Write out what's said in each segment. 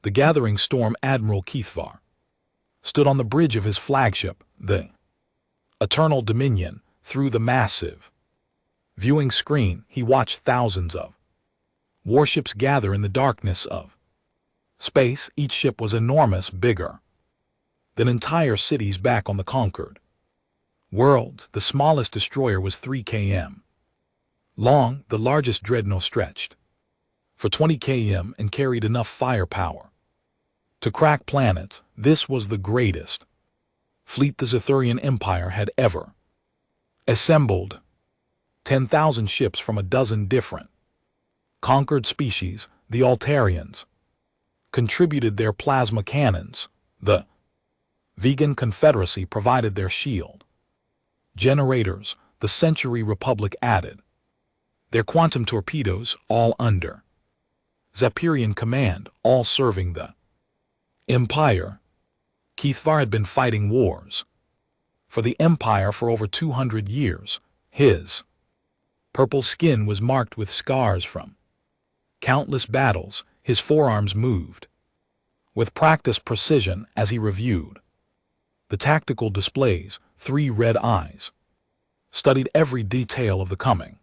The gathering storm Admiral Keithvar stood on the bridge of his flagship, the Eternal Dominion. Through the massive viewing screen, he watched thousands of warships gather in the darkness of space. Each ship was enormous, bigger than entire cities back on the conquered world. The smallest destroyer was 3 km long. The largest dreadnought stretched for 20 km and carried enough firepower to crack planets. This was the greatest fleet the Zethurian Empire had ever assembled. 10,000 ships from a dozen different conquered species. The Altarians contributed their plasma cannons. The Vegan Confederacy provided their shield generators. The Century Republic added their quantum torpedoes, all under Zephyrian command, all serving the Empire. Keithvar had been fighting wars for the Empire for over 200 years. His purple skin was marked with scars from countless battles. His forearms moved with practiced precision as he reviewed the tactical displays. 3 red eyes studied every detail of the coming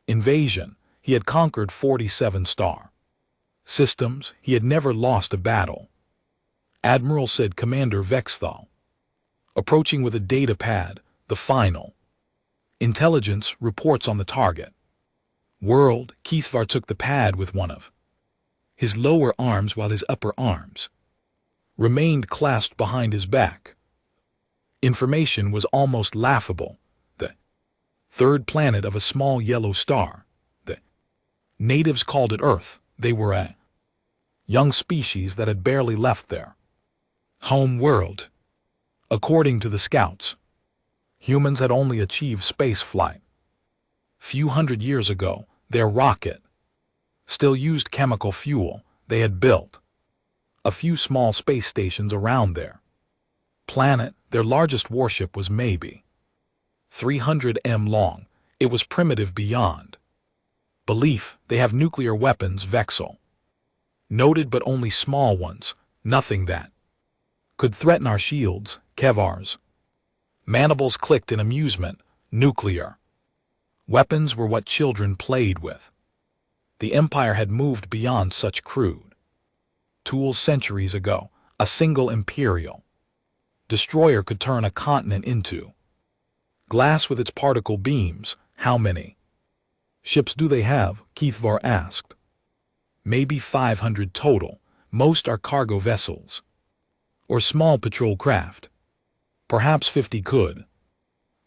invasion. He had conquered 47 star systems. He had never lost a battle. Admiral, said Commander Vexthal, approaching with a data pad. The final intelligence reports on the target world. Keithvar took the pad with one of his lower arms while his upper arms remained clasped behind his back. Information was almost laughable. The third planet of a small yellow star. The natives called it Earth. They were a young species that had barely left their home world. According to the scouts, humans had only achieved space flight few hundred years ago. Their rocket still used chemical fuel. They had built a few small space stations around their planet. Their largest warship was maybe 300 m long. It was primitive beyond belief. They have nuclear weapons, Vexel noted, but only small ones. Nothing that could threaten our shields. Kevar's mandibles clicked in amusement. Nuclear weapons were what children played with. The Empire had moved beyond such crude tools centuries ago. A single Imperial destroyer could turn a continent into glass with its particle beams. How many ships do they have? Keithvar asked. Maybe 500 total. Most are cargo vessels or small patrol craft. Perhaps 50 could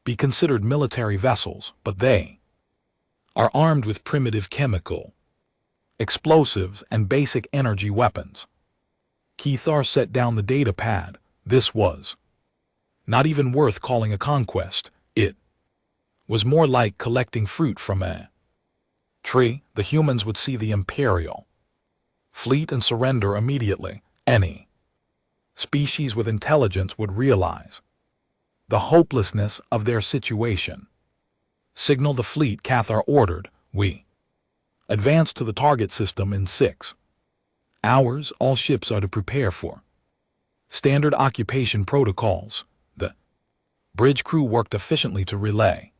be considered military vessels, but they are armed with primitive chemical explosives and basic energy weapons. Keithvar set down the data pad. This was not even worth calling a conquest. It was more like collecting fruit from a tree. The humans would see the Imperial fleet and surrender immediately. Any species with intelligence would realize the hopelessness of their situation. Signal the fleet, Cathar ordered. We advance to the target system in 6 hours. All ships are to prepare for standard occupation protocols. The bridge crew worked efficiently to relay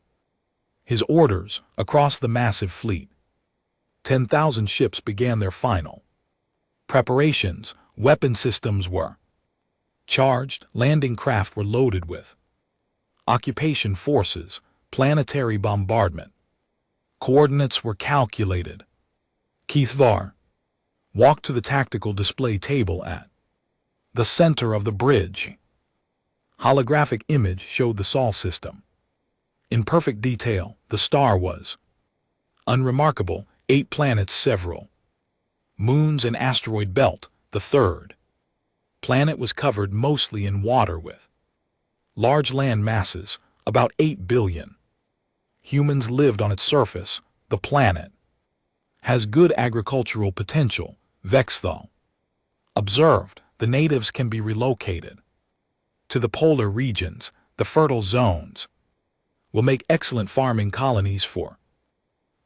his orders across the massive fleet. 10,000 ships began their final preparations. Weapon systems were charged. Landing craft were loaded with occupation forces. Planetary bombardment coordinates were calculated. Keithvar walked to the tactical display table at the center of the bridge. Holographic image showed the Sol system in perfect detail. The star was unremarkable. 8 planets, several moons, and asteroid belt. The third planet was covered mostly in water with large land masses. About 8 billion humans lived on its surface. The planet has good agricultural potential, Vexthal observed. The natives can be relocated to the polar regions. The fertile zones will make excellent farming colonies for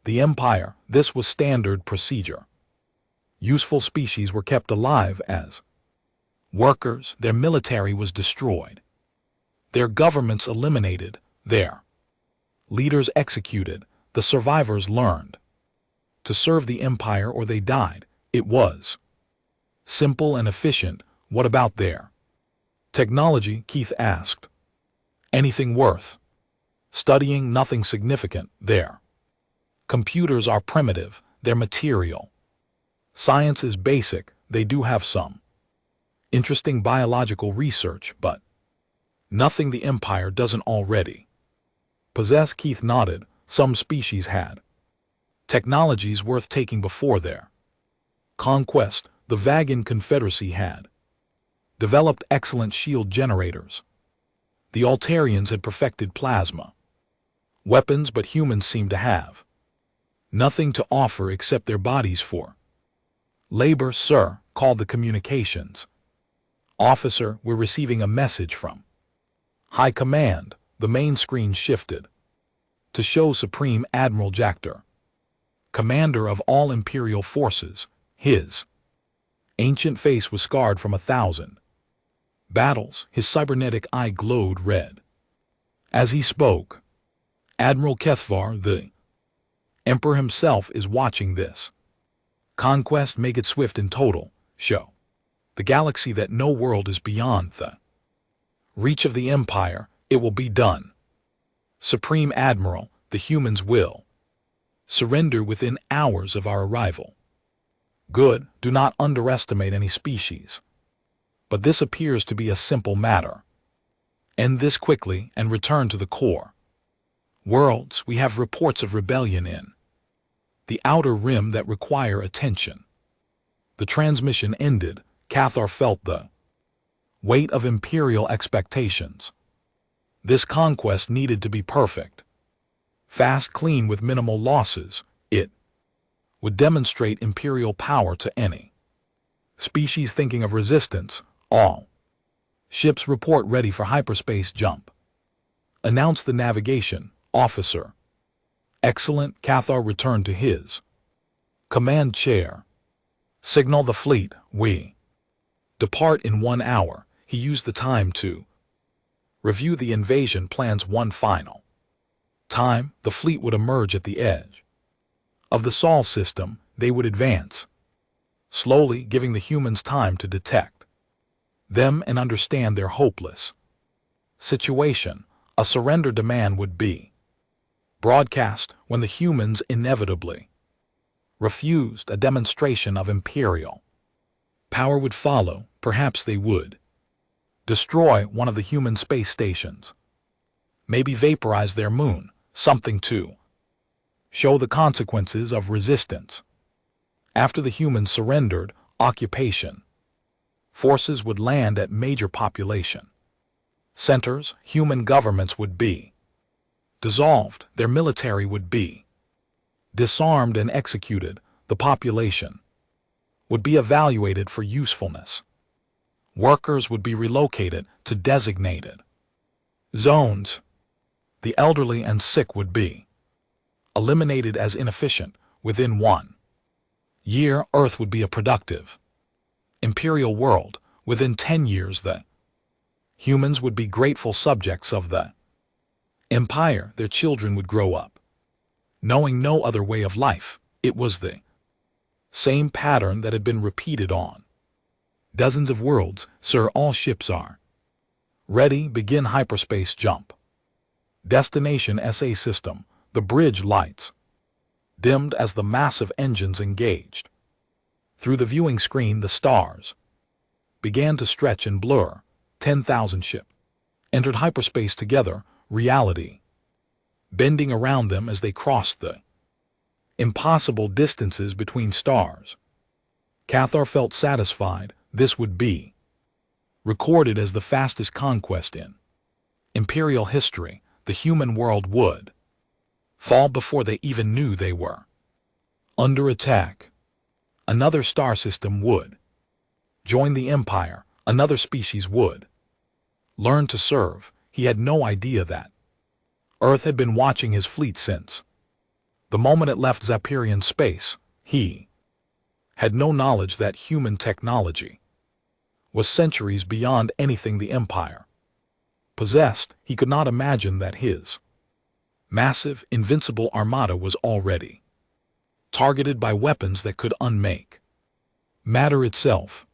the Empire. This was standard procedure. Useful species were kept alive as workers, their military was destroyed, their governments eliminated, their leaders executed, the survivors learned to serve the empire or they died. It was simple and efficient. What about their technology? Keith asked. Anything worth studying? Nothing significant. Their computers are primitive, they're material. Science is basic. They do have some interesting biological research, but nothing the Empire doesn't already possess. Keith nodded. Some species had technologies worth taking before their conquest. The Vagan Confederacy had developed excellent shield generators. The Altarians had perfected plasma weapons, but humans seemed to have nothing to offer except their bodies for labor. Sir, called the communications officer, we're receiving a message from High Command. The main screen shifted to show Supreme Admiral Jactor, commander of all Imperial forces. His ancient face was scarred from 1,000 battles. His cybernetic eye glowed red as he spoke. Admiral Kethvar, the Emperor himself, is watching this conquest. Make it swift and total. Show the galaxy that no world is beyond the reach of the Empire. It will be done. Supreme Admiral, the humans will surrender within hours of our arrival. Good, do not underestimate any species. But this appears to be a simple matter. End this quickly and return to the core worlds. We have reports of rebellion in the outer rim that require attention. The transmission ended. Cathar felt the weight of Imperial expectations. This conquest needed to be perfect. Fast, clean, with minimal losses. It would demonstrate Imperial power to any species thinking of resistance. All ships report ready for hyperspace jump. Announced the navigation officer. Excellent. Cathar returned to his command chair. Signal the fleet. We depart in 1 hour. He used the time to review the invasion plans one final time. The fleet would emerge at the edge of the Sol system. They would advance slowly, giving the humans time to detect them and understand their hopeless situation. A surrender demand would be broadcast. When the humans inevitably refused, a demonstration of Imperial power would follow. Perhaps they would destroy one of the human space stations, maybe vaporize their moon, something to show the consequences of resistance. After the humans surrendered, occupation forces would land at major population centers. Human governments would be dissolved. Their military would be disarmed and executed. The population would be evaluated for usefulness. Workers would be relocated to designated zones. The elderly and sick would be eliminated as inefficient. Within 1 year, Earth would be a productive Imperial world. Within 10 years, the humans would be grateful subjects of the Empire. Their children would grow up knowing no other way of life. It was the same pattern that had been repeated on dozens of worlds. Sir, all ships are ready. Begin hyperspace jump. Destination SA system. The bridge lights dimmed as the massive engines engaged. Through the viewing screen, the stars began to stretch and blur. 10,000 ships entered hyperspace together, reality bending around them as they crossed the impossible distances between stars. Cathar felt satisfied. This would be recorded as the fastest conquest in Imperial history. The human world would fall before they even knew they were under attack. Another star system would join the Empire. Another species would learn to serve. He had no idea that Earth had been watching his fleet since the moment it left Zapirian space. He had no knowledge that human technology was centuries beyond anything the Empire possessed. He could not imagine that his massive, invincible armada was already targeted by weapons that could unmake matter itself.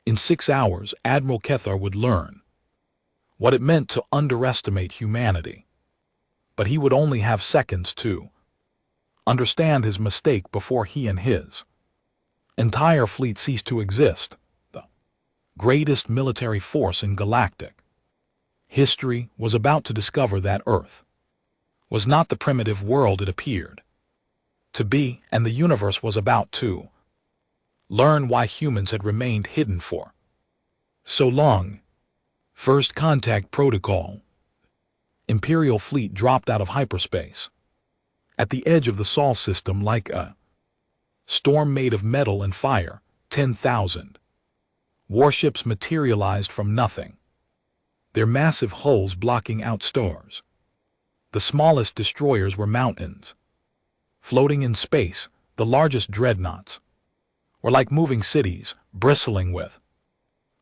In 6 hours, Admiral Kethar would learn what it meant to underestimate humanity. But he would only have seconds to understand his mistake before he and his entire fleet ceased to exist. The greatest military force in galactic history was about to discover that Earth was not the primitive world it appeared to be, and the universe was about to learn why humans had remained hidden for so long. First contact protocol. Imperial fleet dropped out of hyperspace at the edge of the Sol system like a storm made of metal and fire. 10,000 warships materialized from nothing, their massive hulls blocking out stars. The smallest destroyers were mountains floating in space. The largest dreadnoughts were like moving cities, bristling with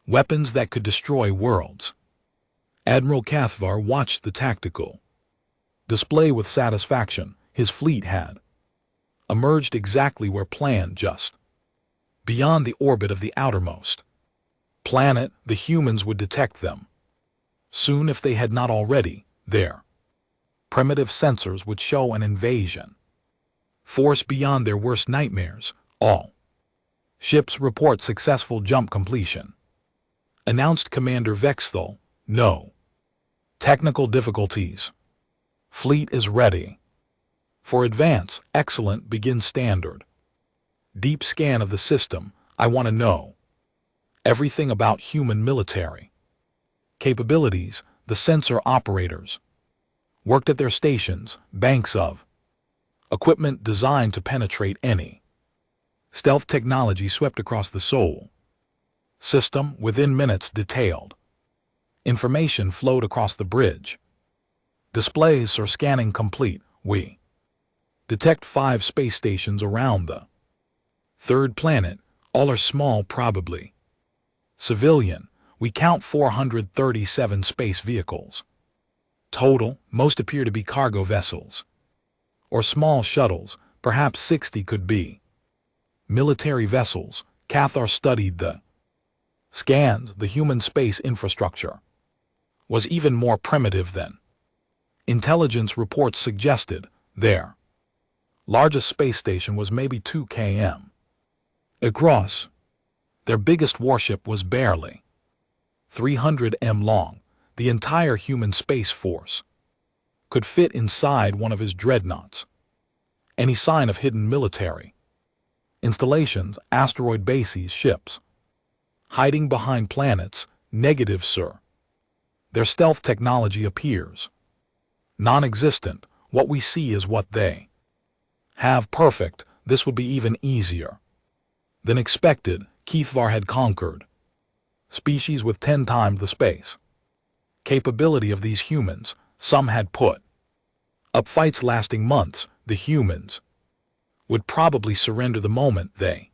weapons that could destroy worlds. Admiral Kethar watched the tactical display with satisfaction. His fleet had emerged exactly where planned, just beyond the orbit of the outermost planet. The humans would detect them soon if they had not already. Their primitive sensors would show an invasion force beyond their worst nightmares. All ships report successful jump completion, announced Commander Vexthal. No technical difficulties. Fleet is ready for advance. Excellent. Begin standard deep scan of the system. I want to know everything about human military capabilities. The sensor operators worked at their stations, banks of equipment designed to penetrate any stealth technology swept across the Sol system. Within minutes, detailed information flowed across the bridge. Displays are scanning complete. We detect 5 space stations around the third planet. All are small, probably civilian. We count 437 space vehicles total. Most appear to be cargo vessels or small shuttles. Perhaps 60 could be military vessels. Kethar studied the scans. The human space infrastructure was even more primitive than intelligence reports suggested. Their largest space station was maybe 2 km across. Their biggest warship was barely 300 m long. The entire human space force could fit inside one of his dreadnoughts. Any sign of hidden military installations, asteroid bases, ships hiding behind planets? Negative, sir. Their stealth technology appears non-existent. What we see is what they have. Perfect. This would be even easier than expected. Kethar had conquered species with 10 times the space capability of these humans. Some had put up fights lasting months. The humans would probably surrender the moment they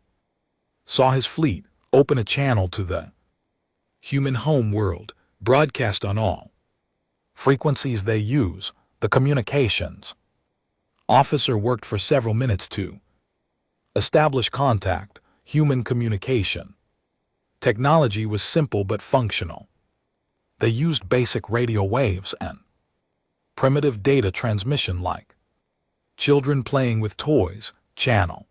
saw his fleet open a channel to the human home world, broadcast on all frequencies they use. The communications officer worked for several minutes to establish contact. Human communication technology was simple but functional. They used basic radio waves and primitive data transmission like children playing with toys. Channel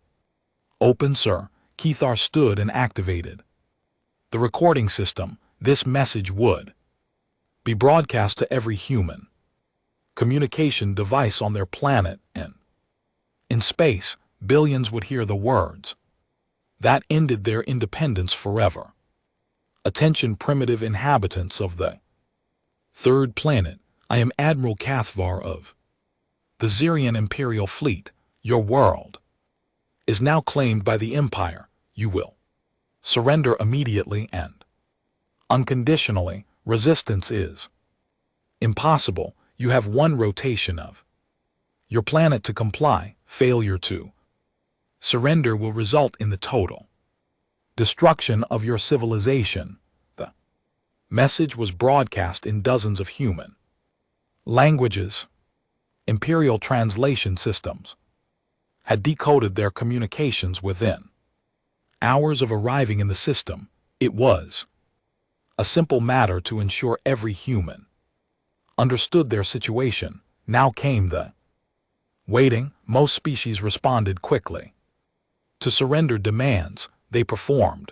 open, sir. Kethar stood and activated the recording system. This message would be broadcast to every human communication device on their planet, and in space, billions would hear the words that ended their independence forever. Attention, primitive inhabitants of the third planet. I am Admiral Kethar of the Zirian Imperial Fleet. Your world is now claimed by the Empire. You will surrender immediately and unconditionally. Resistance is impossible. You have one rotation of your planet to comply. Failure to Surrender will result in the total destruction of your civilization. The message was broadcast in dozens of human languages. Imperial translation systems had decoded their communications within hours of arriving in the system. It was a simple matter to ensure every human understood their situation. Now came the waiting. Most species responded quickly to surrender demands. They performed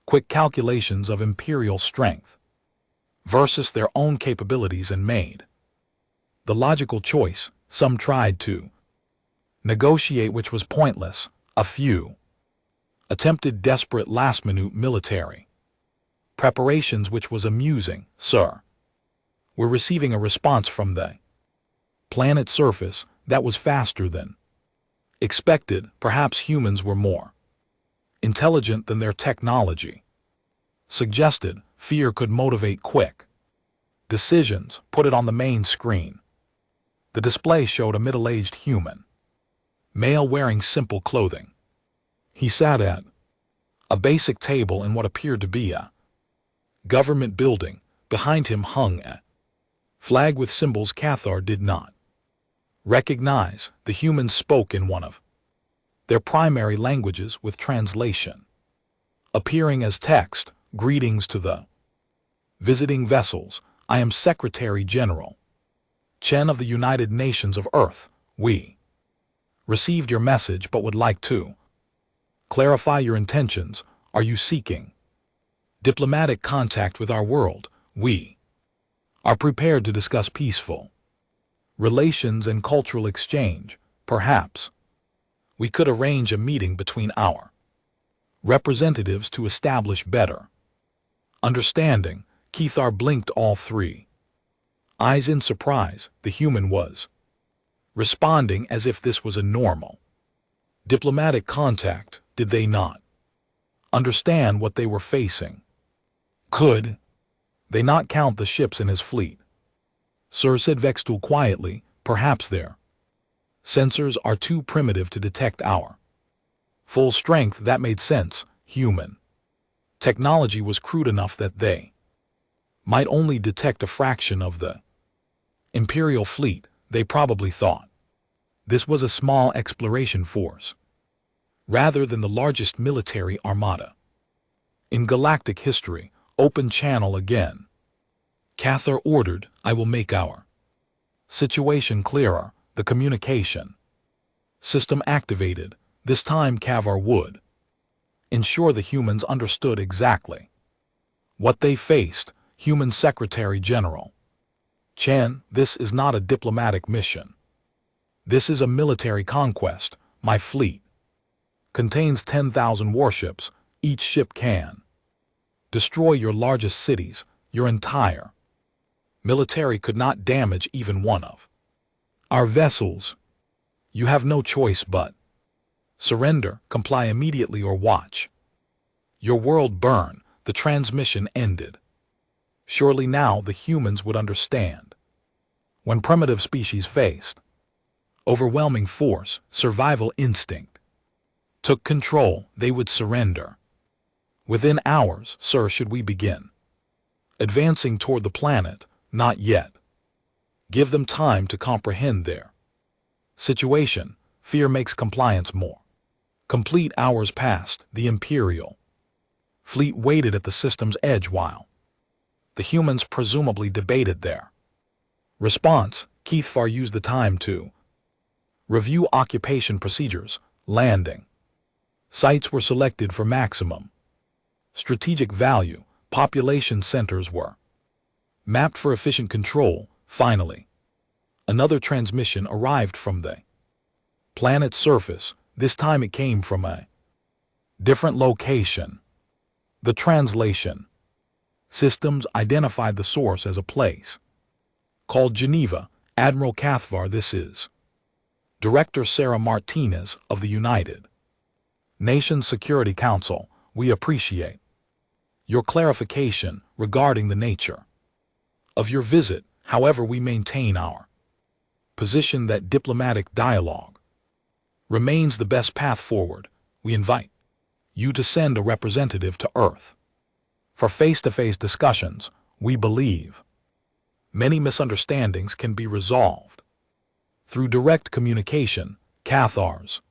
quick calculations of imperial strength versus their own capabilities and made the logical choice. Some tried to negotiate, which was pointless. A few attempted desperate last-minute military preparations, which was amusing. Sir, we're receiving a response from the planet's surface that was faster than expected. Perhaps humans were more intelligent than their technology suggested. Fear could motivate quick decisions. Put it on the main screen. The display showed a middle-aged human male wearing simple clothing. He sat at a basic table in what appeared to be a government building. Behind him hung a flag with symbols Cathar did not recognize. The humans spoke in one of their primary languages, with translation appearing as text. Greetings to the visiting vessels. I am Secretary General Chen of the United Nations of Earth. We received your message but would like to clarify your intentions. Are you seeking diplomatic contact with our world? We are prepared to discuss peaceful relations and cultural exchange. Perhaps we could arrange a meeting between our representatives to establish better understanding. Cathar blinked, all three eyes in surprise. The human was responding as if this was a normal diplomatic contact. Did they not understand what they were facing? Could they not count the ships in his fleet? Sir, said Vextul quietly, perhaps their sensors are too primitive to detect our full strength. That made sense. Human technology was crude enough that they might only detect a fraction of the Imperial fleet. They probably thought this was a small exploration force rather than the largest military armada in galactic history. Open channel again. Cathar ordered. I will make our situation clearer. The communication system activated. This time Cathar would ensure the humans understood exactly what they faced. Human Secretary General Chen, this is not a diplomatic mission. This is a military conquest. My fleet contains 10,000 warships. Each ship can destroy your largest cities. Your entire military could not damage even one of our vessels. You have no choice but surrender, comply immediately, or watch your world burn. The transmission ended. Surely now the humans would understand. When primitive species faced overwhelming force, survival instinct took control. They would surrender. Within hours, sir, should we begin advancing toward the planet? Not yet. Give them time to comprehend their situation. Fear makes compliance more complete. Hours passed. The Imperial fleet waited at the system's edge while the humans presumably debated their response. Cathar used the time to review occupation procedures. Landing sites were selected for maximum strategic value. Population centers were mapped for efficient control. Finally, another transmission arrived from the planet's surface. This time it came from a different location. The translation systems identified the source as a place called Geneva. Admiral Cathar, this is Director Sarah Martinez of the United Nations Security Council. We appreciate your clarification regarding the nature of your visit. However, we maintain our position that diplomatic dialogue remains the best path forward. We invite you to send a representative to Earth. For face-to-face discussions, we believe many misunderstandings can be resolved through direct communication. Cathar's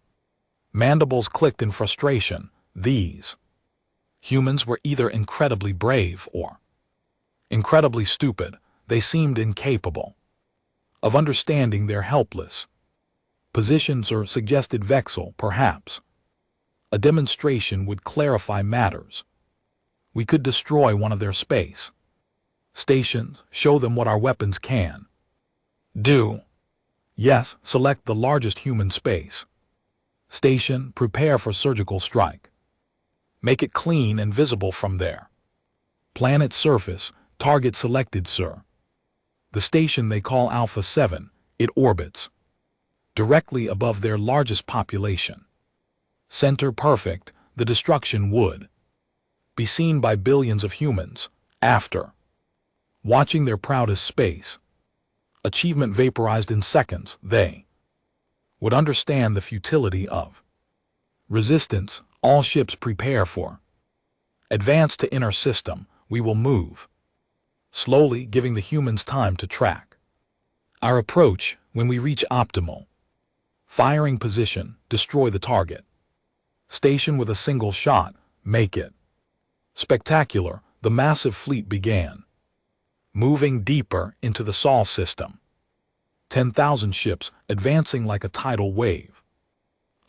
mandibles clicked in frustration. These humans were either incredibly brave or incredibly stupid. They seemed incapable of understanding their helpless positions or suggested Vexel, perhaps. A demonstration would clarify matters. We could destroy one of their space stations, show them what our weapons can do. Yes, select the largest human space station, prepare for surgical strike. Make it clean and visible from there. Planet surface, target selected, sir. The station they call Alpha 7, it orbits directly above their largest population. Center perfect, the destruction would be seen by billions of humans. After watching their proudest space achievement vaporized in seconds, they would understand the futility of resistance. All ships prepare for advance to inner system. We will move slowly, giving the humans time to track our approach. When we reach optimal firing position, destroy the target station with a single shot. Make it spectacular. The massive fleet began moving deeper into the Sol system. 10,000 ships advancing like a tidal wave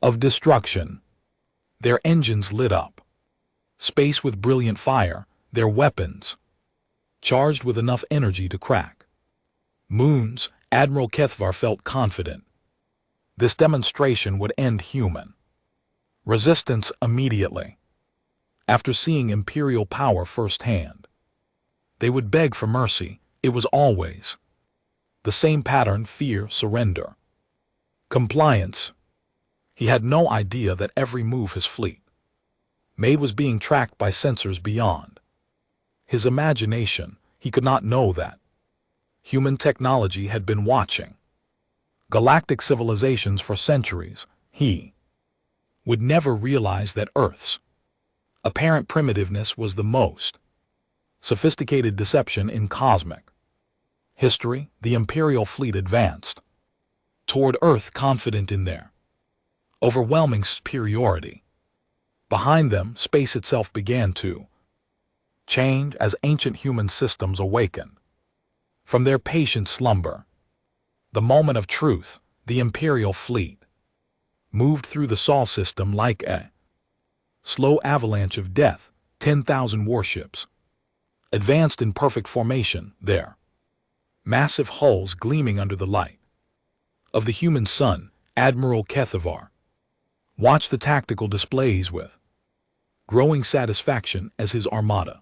of destruction. Their engines lit up space with brilliant fire, their weapons charged with enough energy to crack moons. Admiral Kethvar felt confident this demonstration would end human resistance immediately. After seeing Imperial power firsthand, they would beg for mercy. It was always the same pattern: fear, surrender, compliance. He had no idea that every move his fleet made was being tracked by sensors beyond his imagination. He could not know that human technology had been watching galactic civilizations for centuries. He would never realize that Earth's apparent primitiveness was the most sophisticated deception in cosmic history. The Imperial fleet advanced toward Earth, confident in their overwhelming superiority. Behind them, space itself began to change as ancient human systems awakened from their patient slumber. The moment of truth, the Imperial fleet moved through the Sol system like a slow avalanche of death. 10,000 warships advanced in perfect formation, their massive hulls gleaming under the light of the human sun. Admiral Kethvar watched the tactical displays with growing satisfaction as his armada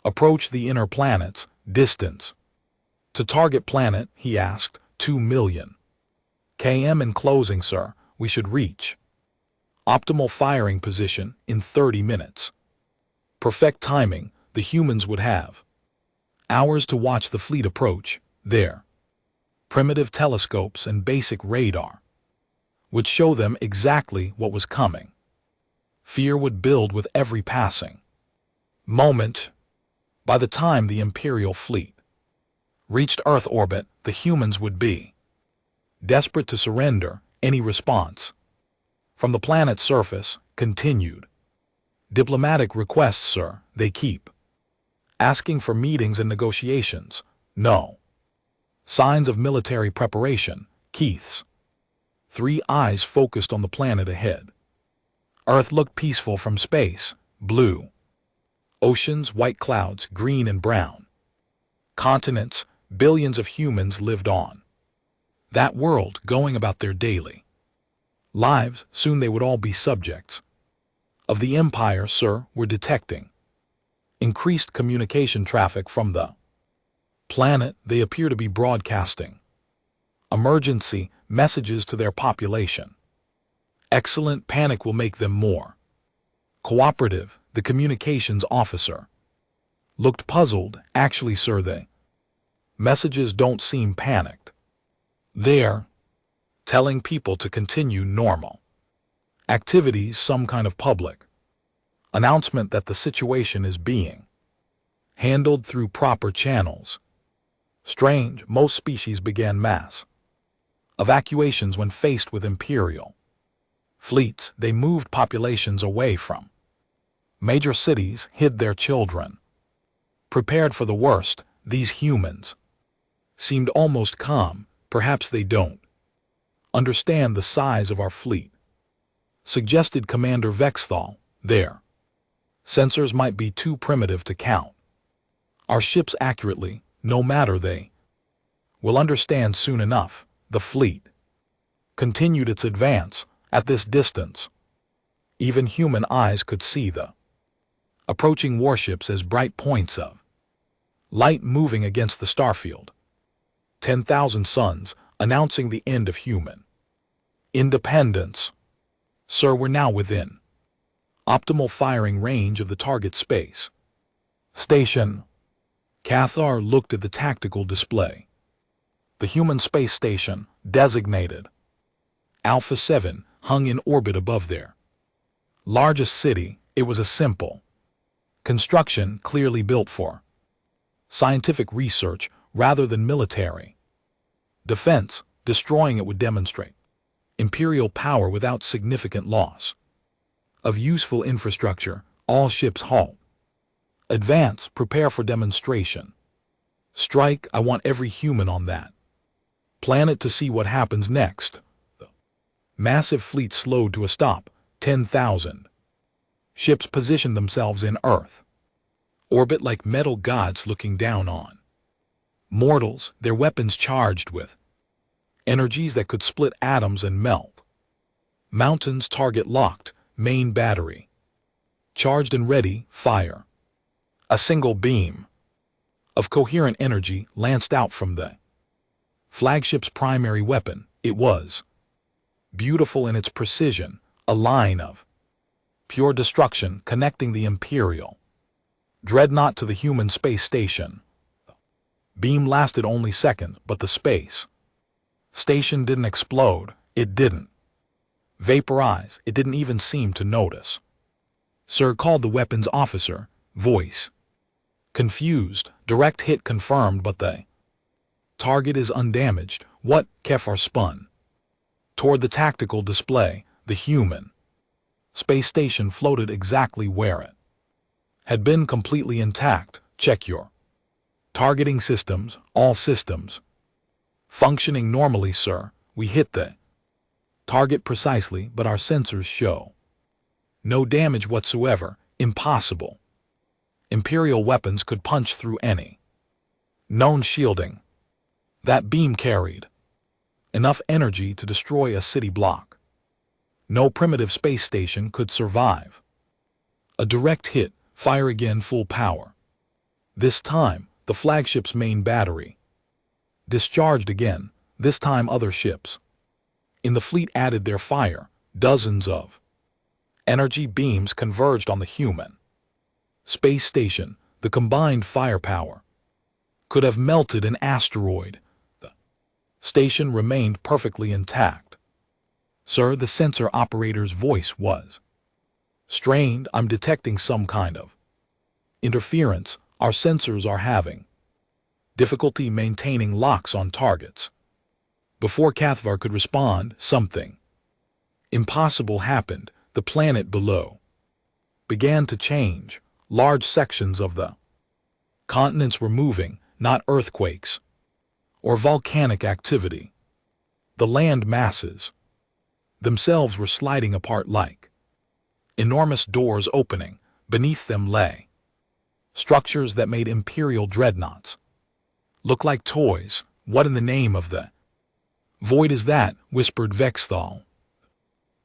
approached the inner planets. Distance to target planet, he asked. 2 million km in closing, sir. We should reach optimal firing position in 30 minutes. Perfect timing. The humans would have hours to watch the fleet approach. Their primitive telescopes and basic radar would show them exactly what was coming. Fear would build with every passing moment. By the time the Imperial fleet reached Earth orbit, the humans would be desperate to surrender. Any response from the planet's surface continued. Diplomatic requests, sir. They keep asking for meetings and negotiations. No signs of military preparation. Keith's 3 eyes focused on the planet ahead. Earth looked peaceful from space. Blue oceans, white clouds, green and brown continents. Billions of humans lived on that world, going about their daily lives. Soon they would all be subjects of the Empire, sir. We're detecting increased communication traffic from the planet. They appear to be broadcasting emergency messages to their population. Excellent. Panic will make them more cooperative. The communications officer looked puzzled. Actually, sir, the messages don't seem panicked. They're telling people to continue normal activities, some kind of public announcement that the situation is being handled through proper channels. Strange, most species began mass evacuations when faced with Imperial fleets. They moved populations away from major cities, hid their children. Prepared for the worst, these humans seemed almost calm. Perhaps they don't understand the size of our fleet, suggested Commander Vexthal. Their sensors might be too primitive to count our ships accurately, no matter they will understand soon enough. The fleet continued its advance. At this distance, even human eyes could see the approaching warships as bright points of light moving against the starfield. 10,000 suns, announcing the end of human independence. Sir, we're now within optimal firing range of the target space station. Cathar looked at the tactical display. The human space station, designated Alpha 7, hung in orbit above their largest city. It was a simple construction, clearly built for scientific research rather than military defense. Destroying it would demonstrate Imperial power without significant loss of useful infrastructure. All ships halt. Advance, prepare for demonstration. Strike, I want every human on that planet to see what happens next. The massive fleet slowed to a stop. 10,000 ships positioned themselves in Earth orbit like metal gods looking down on mortals, their weapons charged with energies that could split atoms and melt mountains. Target locked, main battery charged and ready. Fire. A single beam of coherent energy lanced out from the flagship's primary weapon. It was beautiful in its precision, a line of pure destruction connecting the Imperial dreadnought to the human space station. The beam lasted only seconds, but the space station didn't explode. It didn't vaporize. It didn't even seem to notice. Sir, called the weapons officer, voice confused. Direct hit confirmed, but the target is undamaged. What? Kefar spun toward the tactical display. The human space station floated exactly where it had been, completely intact. Check your targeting systems. All systems functioning normally, sir. We hit the target precisely, but our sensors show no damage whatsoever. Impossible. Imperial weapons could punch through any known shielding. That beam carried enough energy to destroy a city block. No primitive space station could survive a direct hit. Fire again, full power. This time, the flagship's main battery discharged again. This time other ships in the fleet added their fire. Dozens of energy beams converged on the human space station. The combined firepower could have melted an asteroid. The station remained perfectly intact. Sir, the sensor operator's voice was strained. I'm detecting some kind of interference. Our sensors are having difficulty maintaining locks on targets. Before Cathvar could respond, something impossible happened. The planet below began to change. Large sections of the continents were moving, not earthquakes or volcanic activity. The land masses themselves were sliding apart like enormous doors opening. Beneath them lay structures that made Imperial dreadnoughts look like toys. What in the name of the void is that? Whispered Vexthal.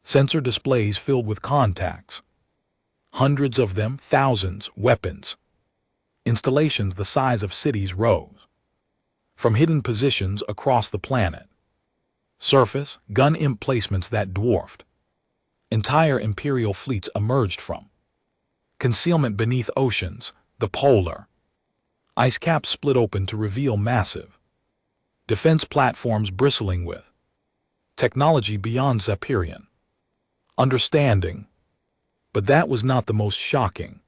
Sensor displays filled with contacts. Hundreds of them, thousands, weapons. Installations the size of cities rose from hidden positions across the planet. Surface, gun emplacements that dwarfed entire Imperial fleets emerged from concealment beneath oceans. The polar ice caps split open to reveal massive defense platforms bristling with Technology beyond Zapirian understanding. But that was not the most shocking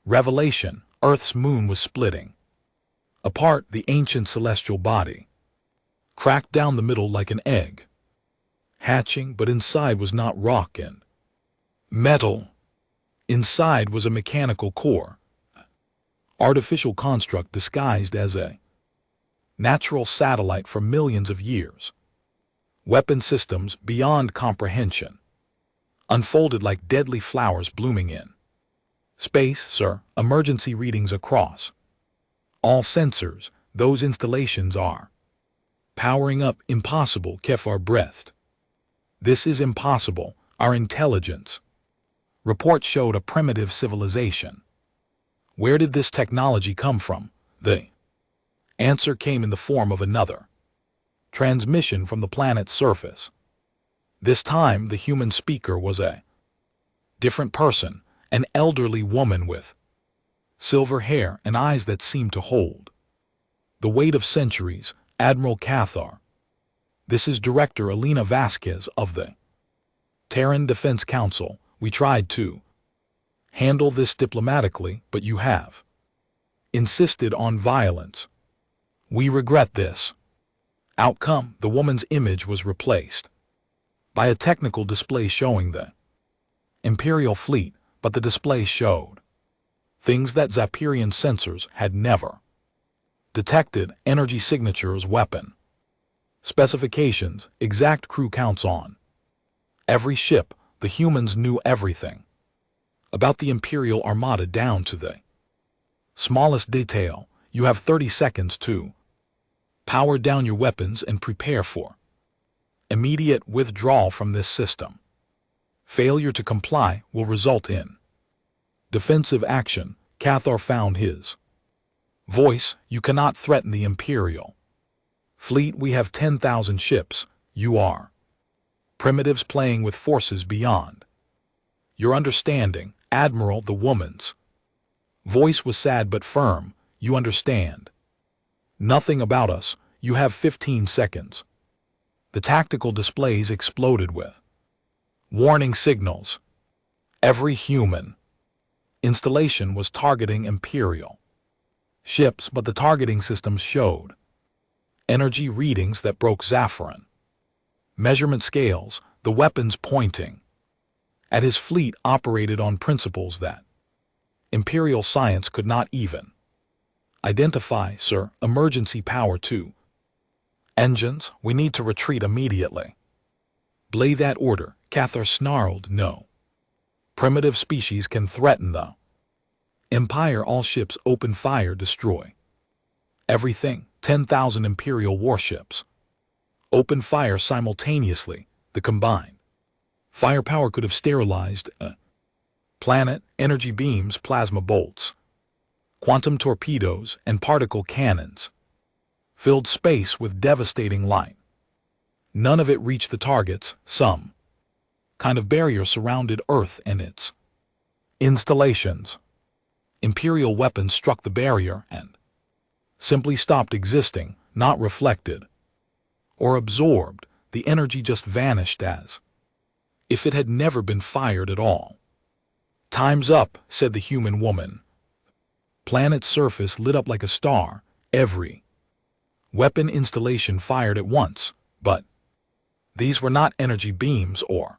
revelation. Earth's moon was splitting apart, the ancient celestial body cracked down the middle like an egg, hatching, but inside was not rock and metal. Inside was a mechanical core, artificial construct disguised as a natural satellite for millions of years. Weapon systems beyond comprehension unfolded like deadly flowers blooming in space, sir. Emergency readings across all sensors. Those installations are powering up. Impossible, Kefar breathed. This is impossible. Our intelligence report showed a primitive civilization. Where did this technology come from? The answer came in the form of another transmission from the planet's surface. This time the human speaker was a different person, an elderly woman with silver hair and eyes that seemed to hold the weight of centuries. Admiral Cathar. This is Director Elena Vasquez of the Terran Defense Council. We tried to handle this diplomatically, but you have insisted on violence. We regret this outcome. The woman's image was replaced by a technical display showing the Imperial fleet, but the display showed things that Zapirian sensors had never detected: energy signatures, weapon specifications, exact crew counts on every ship. The humans knew everything about the Imperial Armada down to the smallest detail. You have 30 seconds to power down your weapons and prepare for immediate withdrawal from this system. Failure to comply will result in defensive action. Cathar found his voice. You cannot threaten the Imperial fleet. We have 10,000 ships. You are primitives playing with forces beyond your understanding. Admiral, the woman's voice was sad but firm. You understand nothing about us. You have 15 seconds. The tactical displays exploded with warning signals. Every human installation was targeting Imperial ships, but the targeting systems showed energy readings that broke Zaphiran measurement scales. The weapons pointing at his fleet operated on principles that Imperial science could not even identify. Sir, emergency power 2 engines. We need to retreat immediately. Belay that order. Cathar snarled. No primitive species can threaten the Empire. All ships open fire. Destroy everything. 10,000 Imperial warships open fire simultaneously. The combined firepower could have sterilized a planet. Energy beams, plasma bolts, quantum torpedoes, and particle cannons filled space with devastating light. None of it reached the targets. Some kind of barrier surrounded Earth and its installations. Imperial weapons struck the barrier and simply stopped existing, not reflected or absorbed. The energy just vanished as if it had never been fired at all. Time's up, said the human woman. Planet's surface lit up like a star. Every weapon installation fired at once, but these were not energy beams or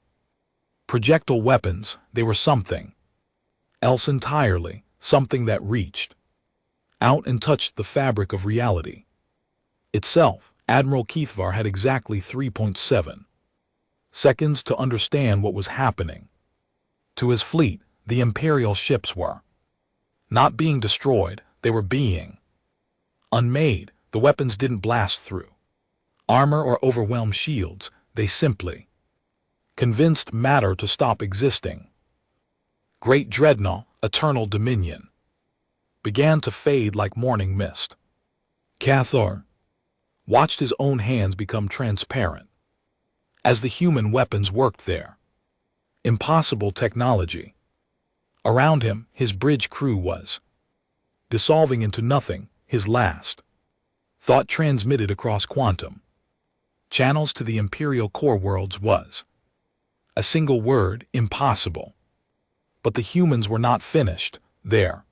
projectile weapons. They were something else entirely, something that reached out and touched the fabric of reality itself. Admiral Keithvar had exactly 3.7 seconds to understand what was happening to his fleet. The Imperial ships were not being destroyed, they were being unmade. The weapons didn't blast through armor or overwhelm shields. They simply convinced matter to stop existing. Great dreadnought, eternal dominion, began to fade like morning mist. Cathar watched his own hands become transparent as the human weapons worked there. Impossible technology. Around him, his bridge crew was dissolving into nothing. His last thought transmitted across quantum channels to the Imperial core worlds was. A single word, impossible. But the humans were not finished there.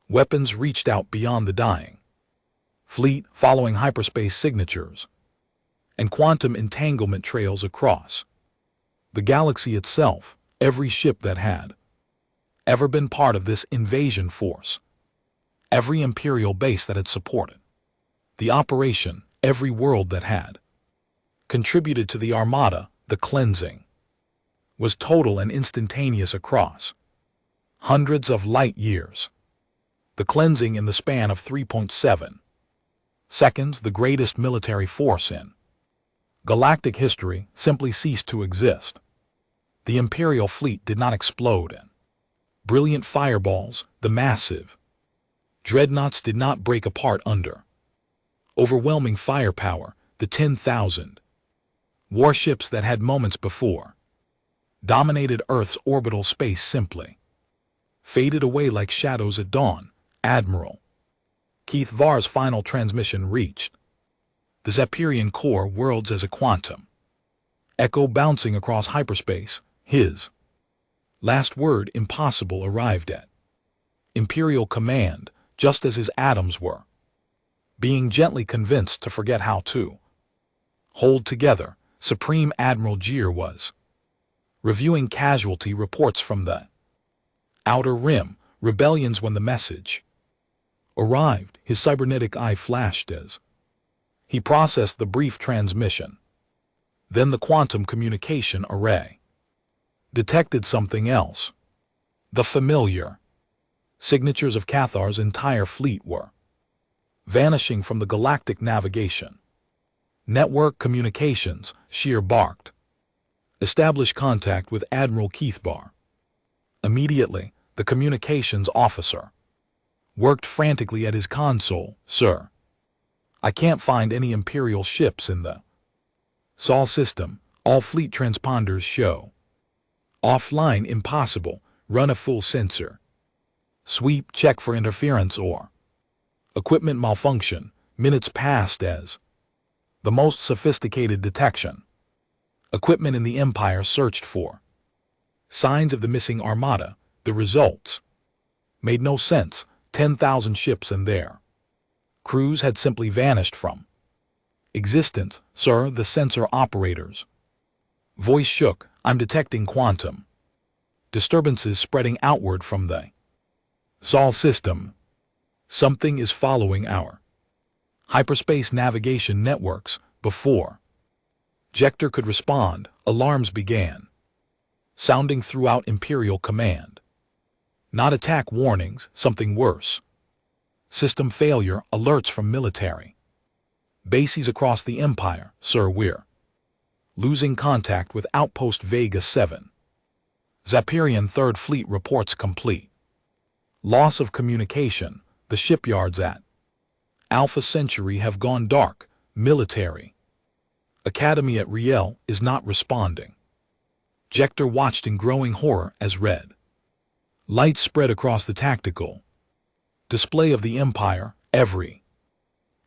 Weapons reached out beyond the dying fleet, following hyperspace signatures and quantum entanglement trails across the galaxy itself. Every ship that had ever been part of this invasion force, every Imperial base that had supported the operation, every world that had contributed to the Armada, the cleansing was total and instantaneous across hundreds of light years. The cleansing in the span of 3.7 seconds, the greatest military force in galactic history, simply ceased to exist. The Imperial fleet did not explode in brilliant fireballs. The massive dreadnoughts did not break apart under overwhelming firepower. The 10,000 warships that had moments before dominated Earth's orbital space simply faded away like shadows at dawn. Admiral Keith Var's final transmission reached the Zephyrian core worlds as a quantum echo bouncing across hyperspace. His last word, impossible, arrived at Imperial command just as his atoms were being gently convinced to forget how to hold together. Supreme Admiral Gier was reviewing casualty reports from the Outer Rim rebellions when the message arrived. His cybernetic eye flashed as he processed the brief transmission. Then the quantum communication array detected something else. The familiar signatures of Cathar's entire fleet were vanishing from the galactic navigation network. Communications, Shear barked. Establish contact with Admiral Keith Var. Immediately, the communications officer worked frantically at his console. Sir, I can't find any Imperial ships in the Sol system. All fleet transponders show offline. Impossible. Run a full sensor sweep, check for interference or equipment malfunction. Minutes passed as the most sophisticated detection equipment in the Empire searched for signs of the missing Armada. The results made no sense. 10,000 ships and their crews had simply vanished from existence. Sir, the sensor operator's voice shook. I'm detecting quantum disturbances spreading outward from the Sol system. Something is following our hyperspace navigation networks. Before Jector could respond, alarms began sounding throughout Imperial command. Not attack warnings, something worse. System failure alerts from military bases across the Empire. Sir, we're losing contact with Outpost Vega 7. Zephyrian 3rd Fleet reports complete loss of communication. The shipyards at Alpha Centauri have gone dark. Military Academy at Riel is not responding. Jector watched in growing horror as red light spread across the tactical display of the Empire. Every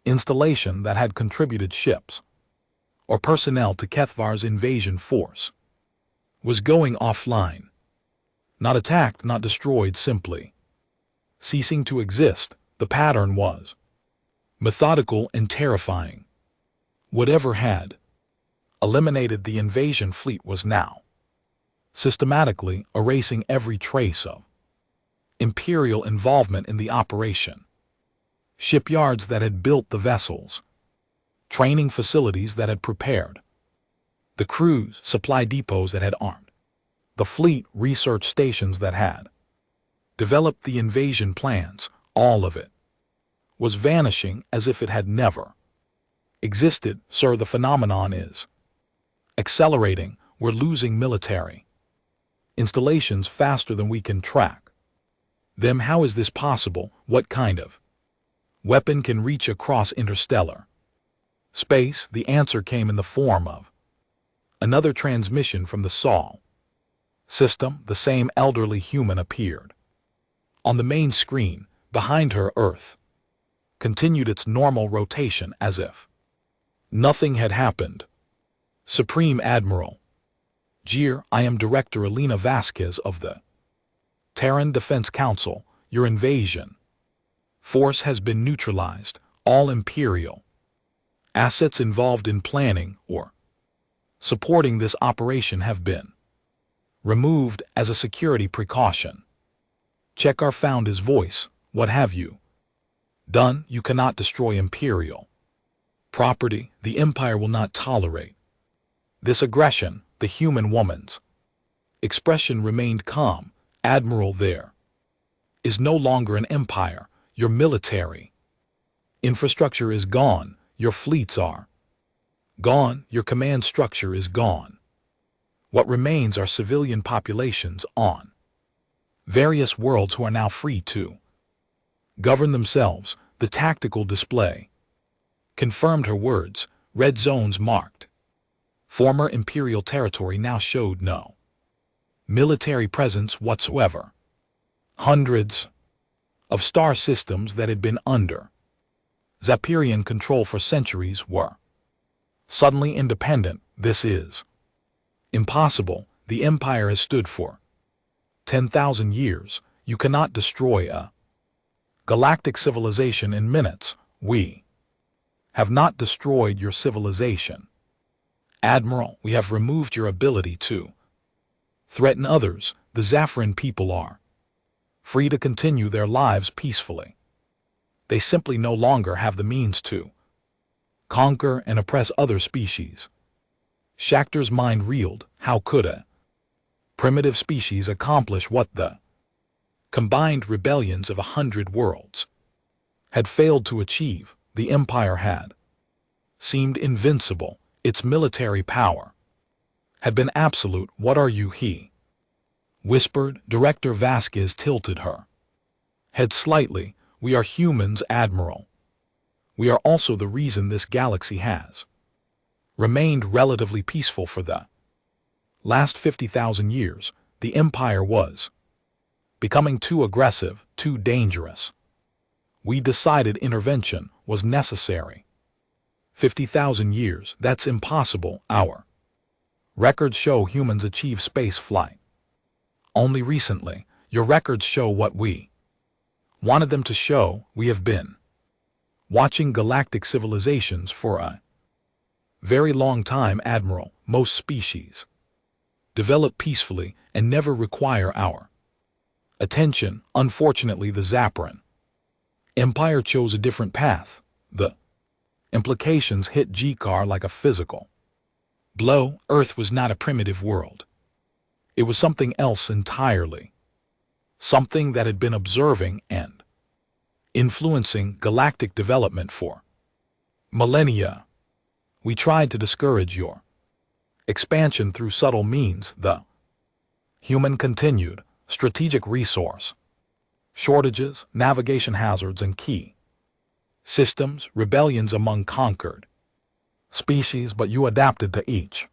installation that had contributed ships or personnel to Kethvar's invasion force was going offline. Not attacked, not destroyed, simply ceasing to exist. The pattern was methodical and terrifying. Whatever had eliminated the invasion fleet was now systematically erasing every trace of Imperial involvement in the operation. Shipyards that had built the vessels, training facilities that had prepared the crews, supply depots that had armed the fleet, research stations that had developed the invasion plans, all of it was vanishing as if it had never existed. Sir, the phenomenon is accelerating. We're losing military installations faster than we can track them. How is this possible? What kind of weapon can reach across interstellar space? The answer came in the form of another transmission from the Sol system. The same elderly human appeared on the main screen. Behind her, Earth continued its normal rotation as if nothing had happened. Supreme Admiral. Jeer, I am Director Elena Vasquez of the Terran Defense Council. Your invasion force has been neutralized. All Imperial assets involved in planning or supporting this operation have been removed as a security precaution. Checkar found his voice. What have you done? You cannot destroy Imperial property. The Empire will not tolerate this aggression. The human woman's expression remained calm. Admiral, there is no longer an empire. Your military infrastructure is gone. Your fleets are gone. Your command structure is gone. What remains are civilian populations on various worlds who are now free to govern themselves. The tactical display confirmed her words. Red zones marked former Imperial territory now showed no military presence whatsoever. Hundreds of star systems that had been under Zapirian control for centuries were suddenly independent. This is impossible. The Empire has stood for 10,000 years. You cannot destroy a galactic civilization in minutes. We have not destroyed your civilization, Admiral. We have removed your ability to threaten others. The Zaffiran people are free to continue their lives peacefully. They simply no longer have the means to conquer and oppress other species. Shakhtar's mind reeled. How could a primitive species accomplish what the combined rebellions of 100 worlds had failed to achieve? The Empire had seemed invincible. Its military power had been absolute. What are you? He whispered. Director Vasquez tilted her head slightly. We are humans, Admiral. We are also the reason this galaxy has remained relatively peaceful for the last 50,000 years. The Empire was becoming too aggressive, too dangerous. We decided intervention was necessary. 50,000 years, that's impossible. Our records show humans achieve space flight only recently. Your records show what we wanted them to show. We have been watching galactic civilizations for a very long time, Admiral. Most species develop peacefully and never require our attention. Unfortunately, the Zappiran Empire chose a different path. The implications hit Jeekar like a physical blow. Earth was not a primitive world. It was something else entirely. Something that had been observing and influencing galactic development for millennia. We tried to discourage your expansion through subtle means. The human continued. Strategic resource shortages, navigation hazards, and key systems, rebellions among conquered species, but you adapted to each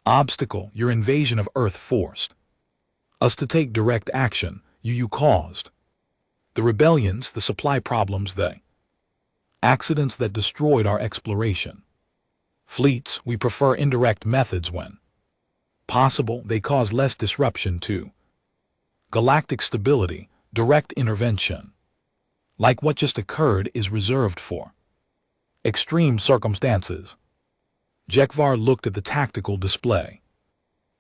obstacle. Your invasion of Earth forced us to take direct action. You caused the rebellions, the supply problems, the accidents that destroyed our exploration fleets. We prefer indirect methods when possible. They cause less disruption to galactic stability. Direct intervention, like what just occurred, is reserved for extreme circumstances. Jekvar looked at the tactical display,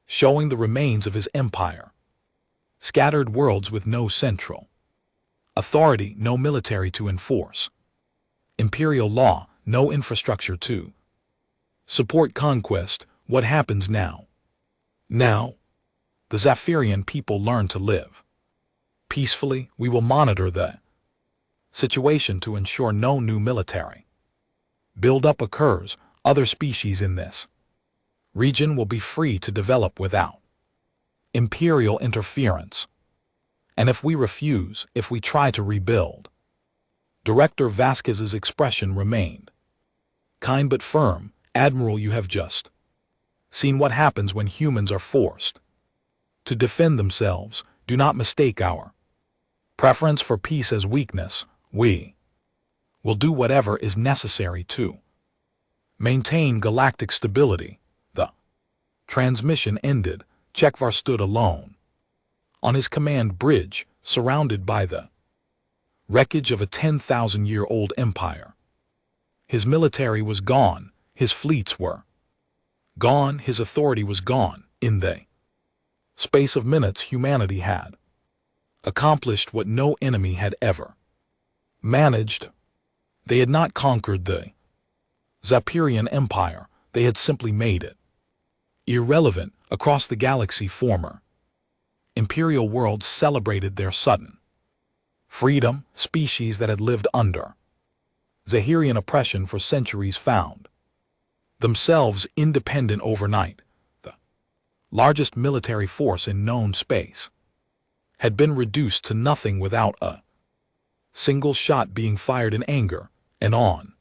showing the remains of his empire. Scattered worlds with no central authority, no military to enforce imperial law, no infrastructure to support conquest. What happens now? Now, the Zaphirian people learn to live peacefully. We will monitor the situation to ensure no new military buildup occurs. Other species in this region will be free to develop without imperial interference. And if we refuse, if we try to rebuild, Director Vasquez's expression remained kind but firm. Admiral, you have just seen what happens when humans are forced to defend themselves. Do not mistake our preference for peace as weakness. We will do whatever is necessary to maintain galactic stability. Transmission ended. Chekvar stood alone on his command bridge, surrounded by the wreckage of a 10,000-year-old empire. His military was gone, his fleets were gone, his authority was gone. In the space of minutes, humanity had accomplished what no enemy had ever managed. They had not conquered the Zappirian Empire, they had simply made it irrelevant. Across the galaxy, former imperial worlds celebrated their sudden freedom. Species that had lived under Zahirian oppression for centuries found themselves independent overnight. The largest military force in known space had been reduced to nothing without a single shot being fired in anger, and on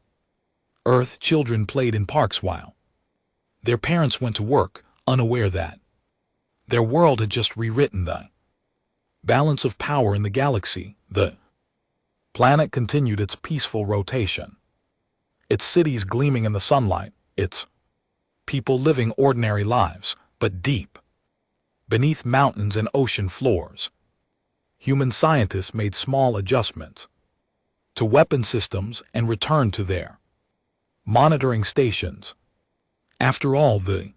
Earth, children played in parks while their parents went to work, unaware that their world had just rewritten the balance of power in the galaxy. The planet continued its peaceful rotation, its cities gleaming in the sunlight, its people living ordinary lives, but deep beneath mountains and ocean floors, human scientists made small adjustments to weapon systems and returned to their monitoring stations. After all, the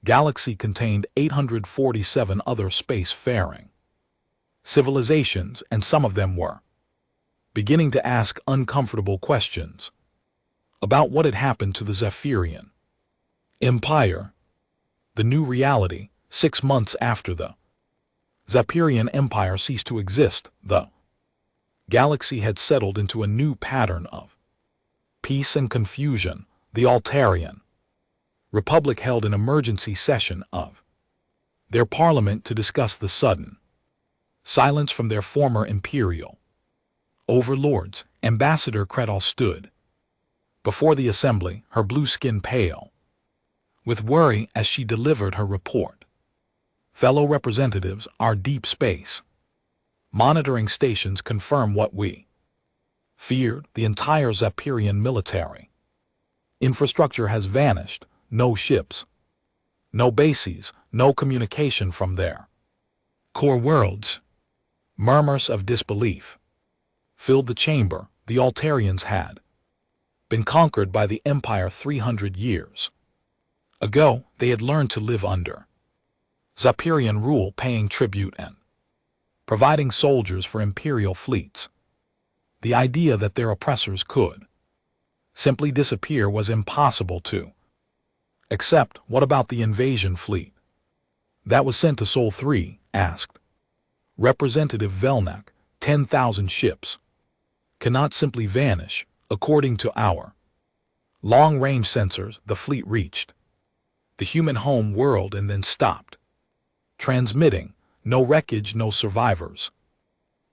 galaxy contained 847 other space-faring civilizations, and some of them were beginning to ask uncomfortable questions about what had happened to the Zephyrian Empire. The new reality, 6 months after the Zappirian Empire ceased to exist, the galaxy had settled into a new pattern of peace and confusion. The Altarian Republic held an emergency session of their parliament to discuss the sudden silence from their former imperial overlords. Ambassador Kretal stood before the assembly, her blue skin pale with worry as she delivered her report. Fellow representatives, our deep space monitoring stations confirm what we feared. The entire Zappirian military infrastructure has vanished. No ships, no bases, no communication from their core worlds. Murmurs of disbelief filled the chamber. The Altarians had been conquered by the Empire 300 years ago. They had learned to live under Zappirian rule, paying tribute and providing soldiers for imperial fleets. The idea that their oppressors could simply disappear was impossible to accept. What about the invasion fleet that was sent to Sol 3? Asked Representative Velnak. 10,000 ships cannot simply vanish. According to our long-range sensors, the fleet reached the human home world and then stopped transmitting. No wreckage, no survivors,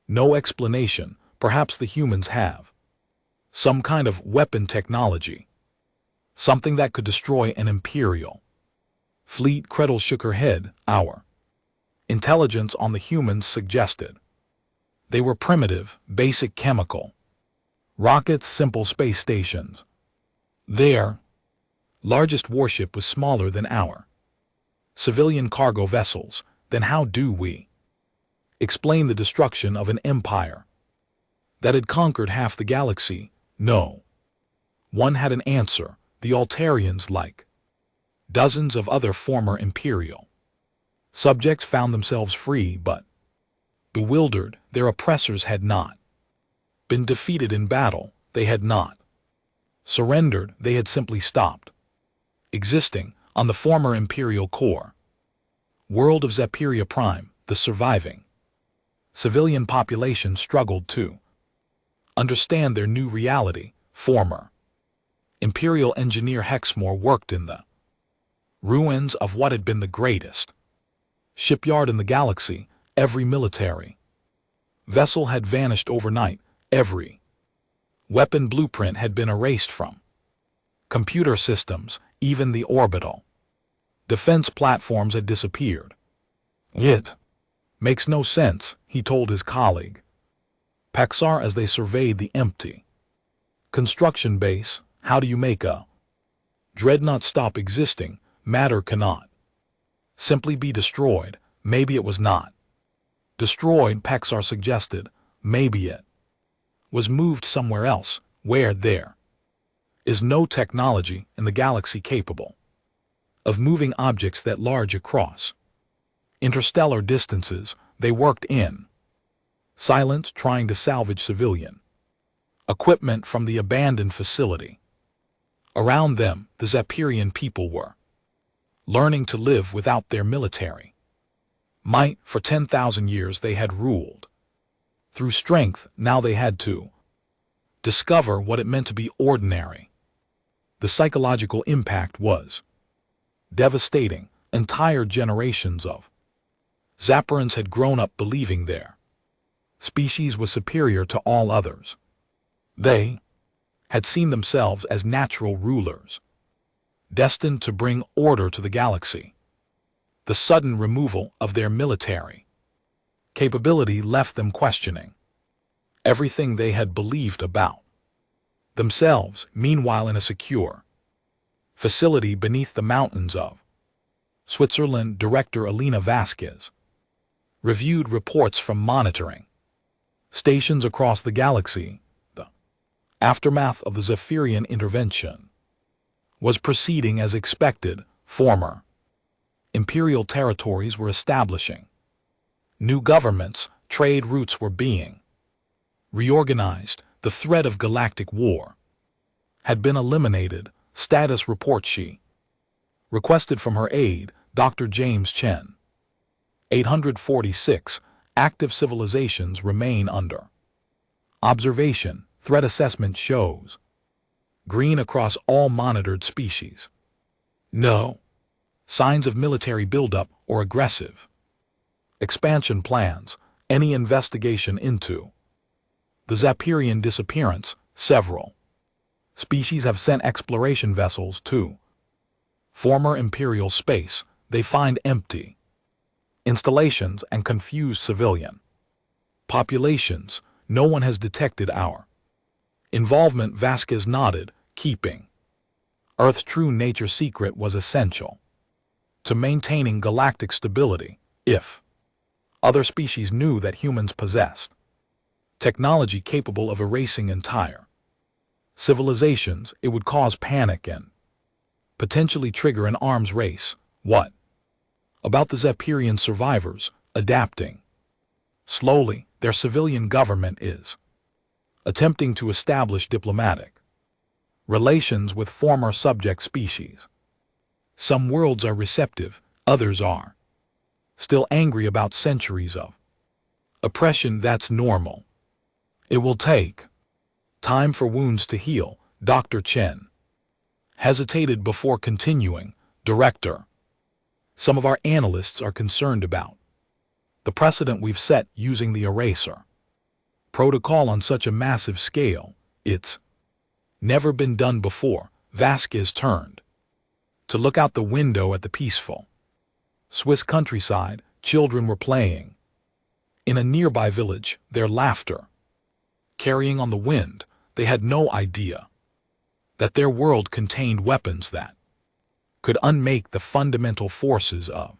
no explanation. Perhaps the humans have some kind of weapon technology, something that could destroy an imperial fleet. Kretal shook her head. Our intelligence on the humans suggested they were primitive, basic chemical rockets, simple space stations. Their largest warship was smaller than our civilian cargo vessels. Then how do we explain the destruction of an empire that had conquered half the galaxy? No one had an answer. The Altarians, like dozens of other former imperial subjects, found themselves free but bewildered. Their oppressors had not been defeated in battle. They had not surrendered. They had simply stopped existing on the former imperial core world of Zappiria Prime. The surviving civilian population struggled to understand their new reality. Former Imperial engineer Hexmore worked in the ruins of what had been the greatest shipyard in the galaxy. Every military vessel had vanished overnight. Every weapon blueprint had been erased from computer systems. Even the orbital defense platforms had disappeared. It makes no sense, he told his colleague Paxar as they surveyed the empty construction base. How do you make a dreadnought stop existing? Matter cannot Simply be destroyed, maybe it was not. Destroyed, Pexar suggested, maybe it was moved somewhere else, where there is no technology in the galaxy capable of moving objects that large across interstellar distances. They worked in silence, trying to salvage civilian equipment from the abandoned facility. Around them, the Zephyrian people were learning to live without their military might. For 10,000 years they had ruled through strength. Now they had to discover what it meant to be ordinary. The psychological impact was devastating. Entire generations of Zaporans had grown up believing their species was superior to all others. They had seen themselves as natural rulers, destined to bring order to the galaxy. The sudden removal of their military capability left them questioning everything they had believed about themselves. Meanwhile, in a secure facility beneath the mountains of Switzerland, Director Elena Vasquez reviewed reports from monitoring stations across the galaxy. The aftermath of the Zephyrian intervention was proceeding as expected. Former imperial territories were establishing new governments. Trade routes were being reorganized. The threat of galactic war had been eliminated. Status report she requested from her aide, Dr. James Chen. 846 active civilizations remain under observation. Threat assessment shows green across all monitored species. No signs of military buildup or aggressive expansion plans. Any investigation into the Zephyrian disappearance. Several species have sent exploration vessels to former imperial space. They find empty installations and confused civilian populations. No one has detected our involvement. Vasquez nodded. Keeping Earth's true nature secret was essential to maintaining galactic stability. If other species knew that humans possessed technology capable of erasing entire civilizations, it would cause panic and potentially trigger an arms race. What about the Zephyrian survivors? Adapting slowly. Their civilian government is attempting to establish diplomatic relations with former subject species. Some worlds are receptive, others are still angry about centuries of oppression. That's normal. It will take time for wounds to heal. Dr. Chen hesitated before continuing. Director, some of our analysts are concerned about the precedent we've set using the eraser protocol on such a massive scale. It's never been done before. Vasquez turned to look out the window at the peaceful Swiss countryside. Children were playing in a nearby village, their laughter carrying on the wind. They had no idea that their world contained weapons that could unmake the fundamental forces of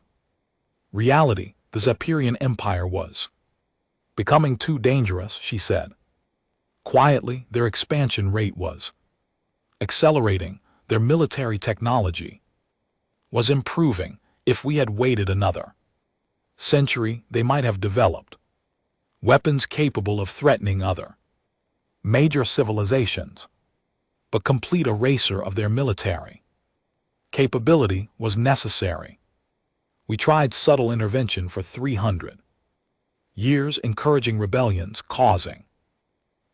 reality. The Zephyrian Empire was becoming too dangerous, she said. Quietly, their expansion rate was accelerating. Their military technology was improving. If we had waited another century, they might have developed weapons capable of threatening other major civilizations. But complete erasure of their military capability was necessary. We tried subtle intervention for 300 years, encouraging rebellions, causing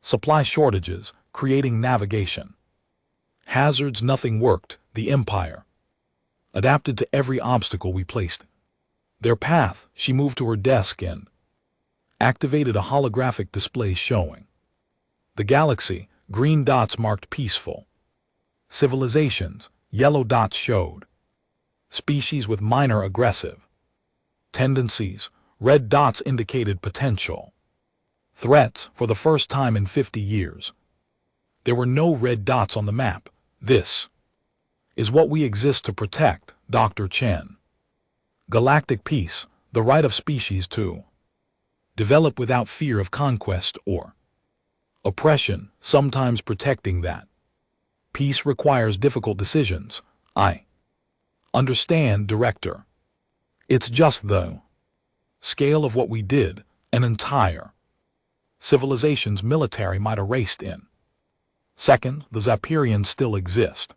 supply shortages, creating navigation hazards. Nothing worked. The Empire adapted to every obstacle we placed in their path. She moved to her desk and activated a holographic display showing the galaxy. Green dots marked peaceful civilizations. Yellow dots showed species with minor aggressive tendencies. Red dots indicated potential threats. For the first time in 50 years, there were no red dots on the map. This is what we exist to protect, Dr. Chen Galactic peace, the right of species to develop without fear of conquest or oppression, sometimes protecting that. Peace requires difficult decisions. I understand, Director. It's just the scale of what we did, an entire civilization's military might erased in. Second, the Zapirians still exist.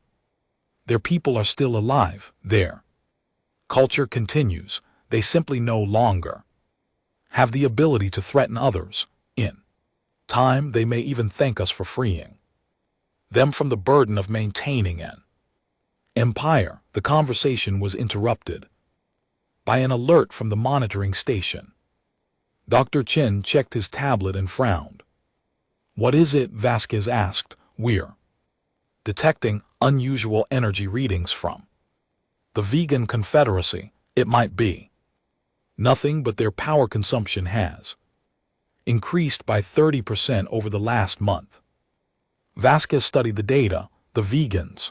Their people are still alive, their culture continues, they simply no longer have the ability to threaten others. In time, they may even thank us for freeing them from the burden of maintaining an empire. The conversation was interrupted by an alert from the monitoring station. Dr. Chen checked his tablet and frowned. What is it? Vasquez asked. We're detecting unusual energy readings from the Vegan Confederacy. It might be nothing, but their power consumption has increased by 30% over the last month. Vasquez studied the data. The vegans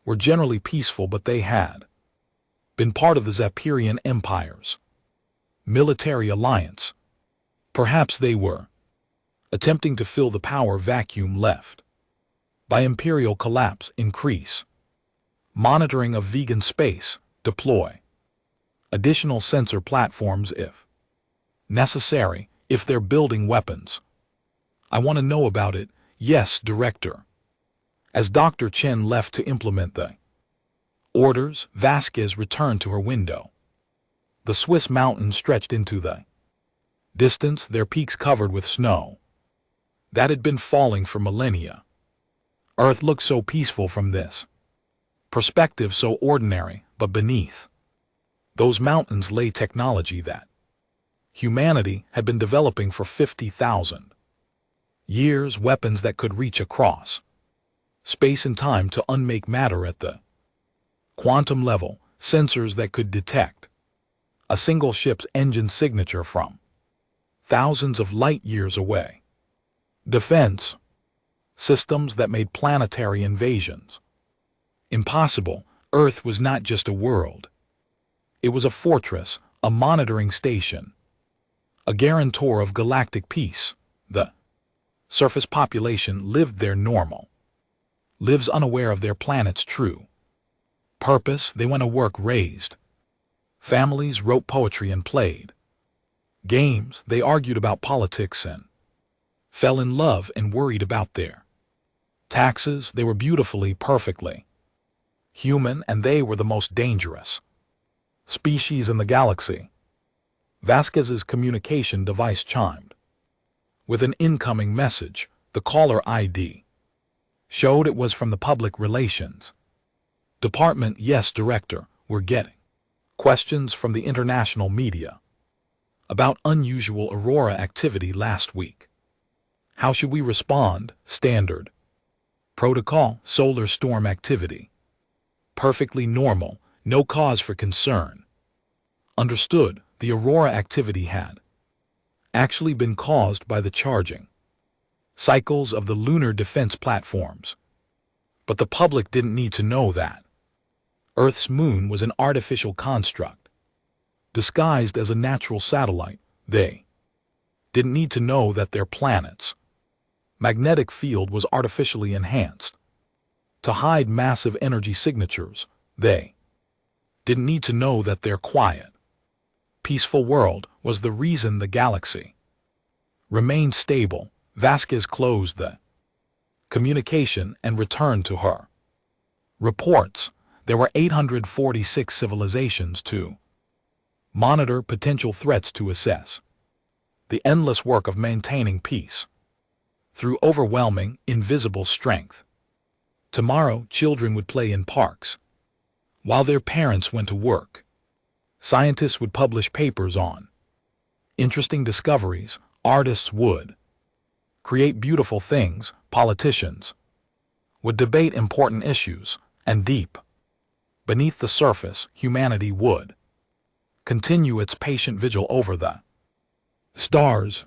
were generally peaceful, but they had been part of the Zapirian Empire's military alliance. Perhaps they were attempting to fill the power vacuum left by Imperial collapse. Increase monitoring of vegan space. Deploy additional sensor platforms if necessary. If they're building weapons, I want to know about it. Yes, Director. As Dr. Chen left to implement the orders, Vasquez returned to her window. The Swiss mountains stretched into the distance, their peaks covered with snow that had been falling for millennia. Earth looked so peaceful from this perspective, so ordinary, but beneath those mountains lay technology that humanity had been developing for 50,000 years, weapons that could reach across space and time to unmake matter at the quantum level, sensors that could detect a single ship's engine signature from thousands of light years away. Defense systems that made planetary invasions impossible. Earth was not just a world. It was a fortress, a monitoring station, a guarantor of galactic peace. The surface population lived their normal lives, unaware of their planet's true purpose. They went to work, raised families, wrote poetry, and played games. They argued about politics and fell in love and worried about their taxes. They were beautifully, perfectly human, and they were the most dangerous species in the galaxy. Vasquez's communication device chimed with an incoming message. The caller ID showed it was from the Public Relations Department. Yes, Director, we're getting questions from the international media about unusual aurora activity last week. How should we respond? Standard protocol. Solar storm activity. Perfectly normal, no cause for concern. Understood. The aurora activity had actually been caused by the charging cycles of the lunar defense platforms. But the public didn't need to know that. Earth's moon was an artificial construct, disguised as a natural satellite. They didn't need to know that their planet's magnetic field was artificially enhanced to hide massive energy signatures. They didn't need to know that their quiet, peaceful world was the reason the galaxy remained stable. Vasquez closed the communication and returned to her reports. There were 846 civilizations to monitor, potential threats to assess, the endless work of maintaining peace through overwhelming, invisible strength. Tomorrow, children would play in parks while their parents went to work. Scientists would publish papers on interesting discoveries. Artists would create beautiful things. Politicians would debate important issues. And deep beneath the surface, humanity would continue its patient vigil over the stars.